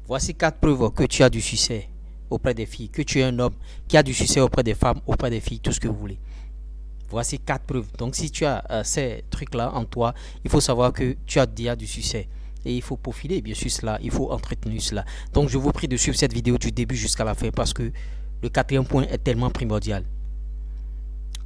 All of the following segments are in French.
Voici 4 preuves que tu as du succès auprès des filles, que tu es un homme qui a du succès auprès des femmes, auprès des filles, tout ce que vous voulez. Voici 4 preuves. Donc si tu as ces trucs-là en toi, il faut savoir que tu as déjà du succès. Et il faut peaufiner bien sûr cela, il faut entretenir cela. Donc je vous prie de suivre cette vidéo du début jusqu'à la fin parce que le quatrième point est tellement primordial.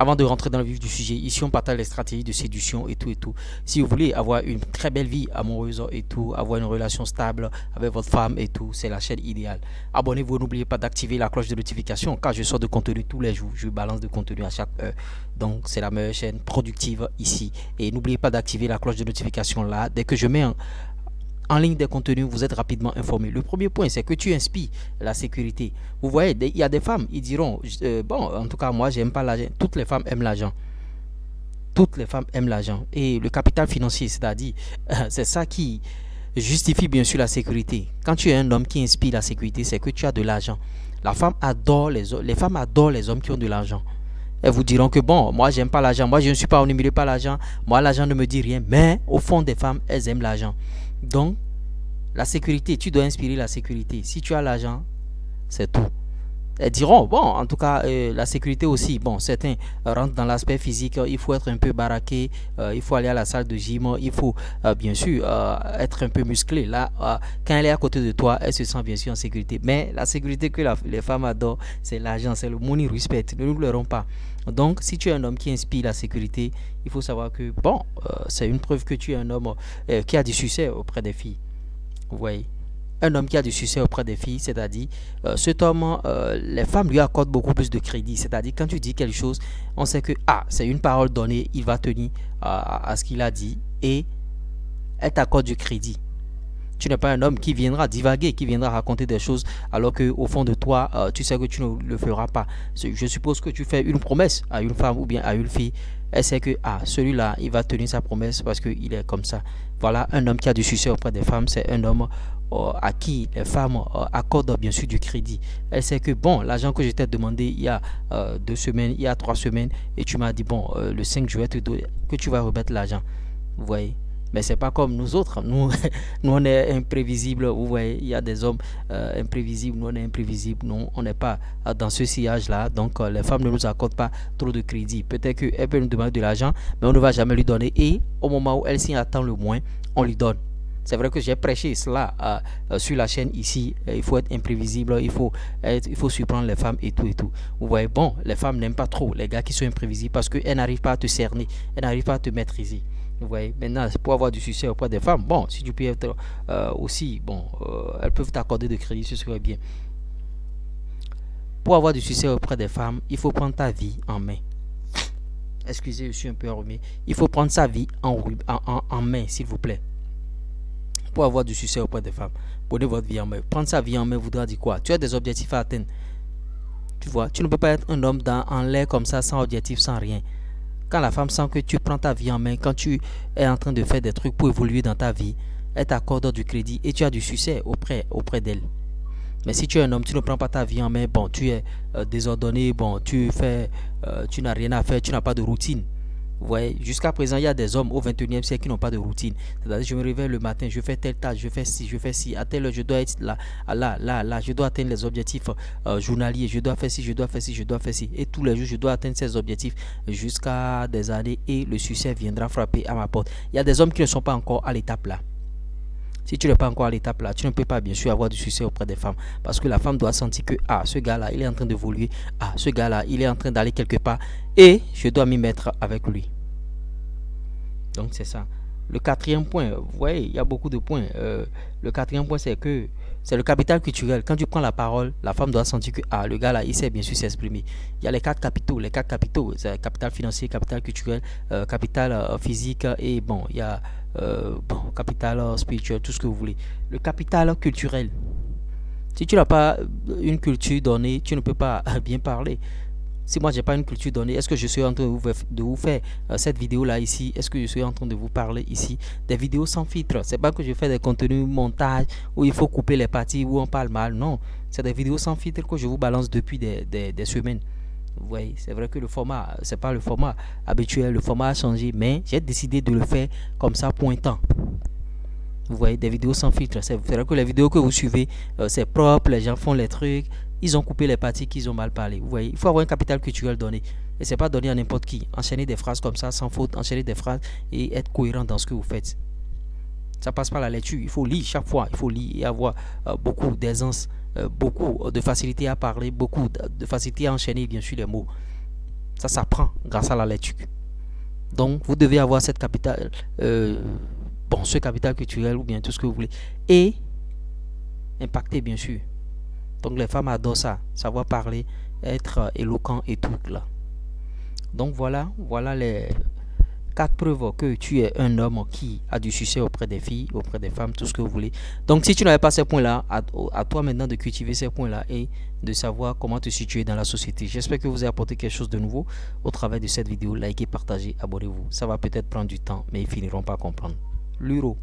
Avant de rentrer dans le vif du sujet, ici on partage les stratégies de séduction et tout et tout. Si vous voulez avoir une très belle vie amoureuse et tout, avoir une relation stable avec votre femme et tout, c'est la chaîne idéale. Abonnez-vous, n'oubliez pas d'activer la cloche de notification car je sors de contenu tous les jours. Je balance de contenu à chaque heure. Donc c'est la meilleure chaîne productive ici. Et n'oubliez pas d'activer la cloche de notification là. Dès que je mets en ligne des contenus, vous êtes rapidement informé. Le premier point, c'est que tu inspires la sécurité. Vous voyez, il y a des femmes, ils diront, bon, en tout cas, moi, j'aime pas l'argent. Toutes les femmes aiment l'argent. Toutes les femmes aiment l'argent. Et le capital financier, c'est-à-dire, c'est ça qui justifie bien sûr la sécurité. Quand tu es un homme qui inspire la sécurité, c'est que tu as de l'argent. La femme adore les femmes adorent les hommes qui ont de l'argent. Elles vous diront que bon, moi j'aime pas l'argent, moi je ne suis pas ennuyé par l'argent, moi l'argent ne me dit rien, mais au fond des femmes, elles aiment l'argent. Donc, la sécurité, tu dois inspirer la sécurité. Si tu as l'argent, c'est tout. Elles diront, bon, en tout cas, la sécurité aussi, bon, certains rentrent dans l'aspect physique, il faut être un peu baraqué, il faut aller à la salle de gym, il faut bien sûr être un peu musclé. Là, quand elle est à côté de toi, elle se sent bien sûr en sécurité. Mais la sécurité que les femmes adorent, c'est l'argent, c'est le money respect, ne nous l'aurons pas. Donc, si tu es un homme qui inspire la sécurité, il faut savoir que, bon, c'est une preuve que tu es un homme qui a du succès auprès des filles. Vous voyez, un homme qui a du succès auprès des filles, c'est-à-dire cet homme, les femmes lui accordent beaucoup plus de crédit. C'est-à-dire quand tu dis quelque chose, on sait que c'est une parole donnée, il va tenir à ce qu'il a dit et elle t'accorde du crédit. Tu n'es pas un homme qui viendra divaguer, qui viendra raconter des choses alors que au fond de toi, tu sais que tu ne le feras pas. Je suppose que tu fais une promesse à une femme ou bien à une fille. Elle sait que celui-là, il va tenir sa promesse parce qu'il est comme ça. Voilà, un homme qui a du succès auprès des femmes, c'est un homme à qui les femmes accordent bien sûr du crédit. Elle sait que bon, l'argent que je t'ai demandé il y a 2 semaines, il y a 3 semaines, et tu m'as dit bon, le 5 juillet, que tu vas remettre l'argent. Vous voyez? Mais c'est pas comme nous autres. Nous, nous on est imprévisibles. Vous voyez, il y a des hommes imprévisibles. Nous, on est imprévisibles. Nous, on n'est pas dans ce sillage-là. Donc, les femmes ne nous accordent pas trop de crédit. Peut-être qu'elles peuvent nous demander de l'argent, mais on ne va jamais lui donner. Et au moment où elle s'y attend le moins, on lui donne. C'est vrai que j'ai prêché cela sur la chaîne ici. Il faut être imprévisible, il faut surprendre les femmes et tout et tout. Vous voyez, bon, les femmes n'aiment pas trop les gars qui sont imprévisibles parce qu'elles n'arrivent pas à te cerner, elles n'arrivent pas à te maîtriser. Vous voyez, maintenant, pour avoir du succès auprès des femmes, bon, si tu peux être aussi, bon, elles peuvent t'accorder de crédit, ce serait bien. Pour avoir du succès auprès des femmes, il faut prendre ta vie en main. Excusez, je suis un peu enrhumé. Il faut prendre sa vie en main, s'il vous plaît. Pour avoir du succès auprès des femmes, prenez votre vie en main. Prendre sa vie en main voudra dire quoi? Tu as des objectifs à atteindre. Tu vois, tu ne peux pas être un homme en l'air comme ça, sans objectif, sans rien. Quand la femme sent que tu prends ta vie en main, quand tu es en train de faire des trucs pour évoluer dans ta vie, elle t'accorde du crédit et tu as du succès auprès d'elle. Mais si tu es un homme, tu ne prends pas ta vie en main, bon, tu es désordonné, bon, tu n'as rien à faire, tu n'as pas de routine. Vous voyez, jusqu'à présent, il y a des hommes au 21e siècle qui n'ont pas de routine. C'est-à-dire, je me réveille le matin, je fais telle tâche, je fais ci, à telle heure, je dois être là, je dois atteindre les objectifs journaliers, je dois faire ci, je dois faire ci, je dois faire ci. Et tous les jours, je dois atteindre ces objectifs jusqu'à des années et le succès viendra frapper à ma porte. Il y a des hommes qui ne sont pas encore à l'étape là. Si tu n'es pas encore à l'étape là, tu ne peux pas bien sûr avoir du succès auprès des femmes. Parce que la femme doit sentir que ce gars-là, il est en train d'évoluer. Ce gars-là, il est en train d'aller quelque part. Et je dois m'y mettre avec lui. Donc c'est ça. Le quatrième point, vous voyez, il y a beaucoup de points. Le quatrième point, c'est que c'est le capital culturel. Quand tu prends la parole, la femme doit sentir que le gars là, il sait bien sûr s'exprimer. Il y a les 4 capitaux. Les 4 capitaux, c'est capital financier, capital culturel, capital physique et bon, il y a capital spirituel, tout ce que vous voulez. Le capital culturel. Si tu n'as pas une culture donnée, tu ne peux pas bien parler. Si moi j'ai pas une culture donnée, est-ce que je suis en train de vous faire cette vidéo là ici? Est-ce que je suis en train de vous parler ici des vidéos sans filtre? C'est pas que je fais des contenus montage où il faut couper les parties où on parle mal. Non, c'est des vidéos sans filtre que je vous balance depuis des semaines. Vous voyez, c'est vrai que le format, c'est pas le format habituel, le format a changé, mais j'ai décidé de le faire comme ça pour un temps. Vous voyez, des vidéos sans filtre. C'est-à-dire que les vidéos que vous suivez, c'est propre, les gens font les trucs, ils ont coupé les parties qu'ils ont mal parlé. Vous voyez, il faut avoir un capital culturel donné. Et c'est pas donné à n'importe qui. Enchaîner des phrases comme ça, sans faute, enchaîner des phrases et être cohérent dans ce que vous faites. Ça passe par la lecture. Il faut lire chaque fois. Il faut lire et avoir beaucoup d'aisance, beaucoup de facilité à parler, beaucoup de facilité à enchaîner, bien sûr, les mots. Ça s'apprend grâce à la lecture. Donc, vous devez avoir cette capital, ce capital culturel ou bien tout ce que vous voulez. Et impacter, bien sûr. Donc, les femmes adorent ça, savoir parler, être éloquent et tout là. Donc, voilà les 4 preuves que tu es un homme qui a du succès auprès des filles, auprès des femmes, tout ce que vous voulez. Donc, si tu n'avais pas ces points-là, à toi maintenant de cultiver ces points-là et de savoir comment te situer dans la société. J'espère que vous avez apporté quelque chose de nouveau au travers de cette vidéo. Likez, partagez, abonnez-vous. Ça va peut-être prendre du temps, mais ils finiront par comprendre. Luro.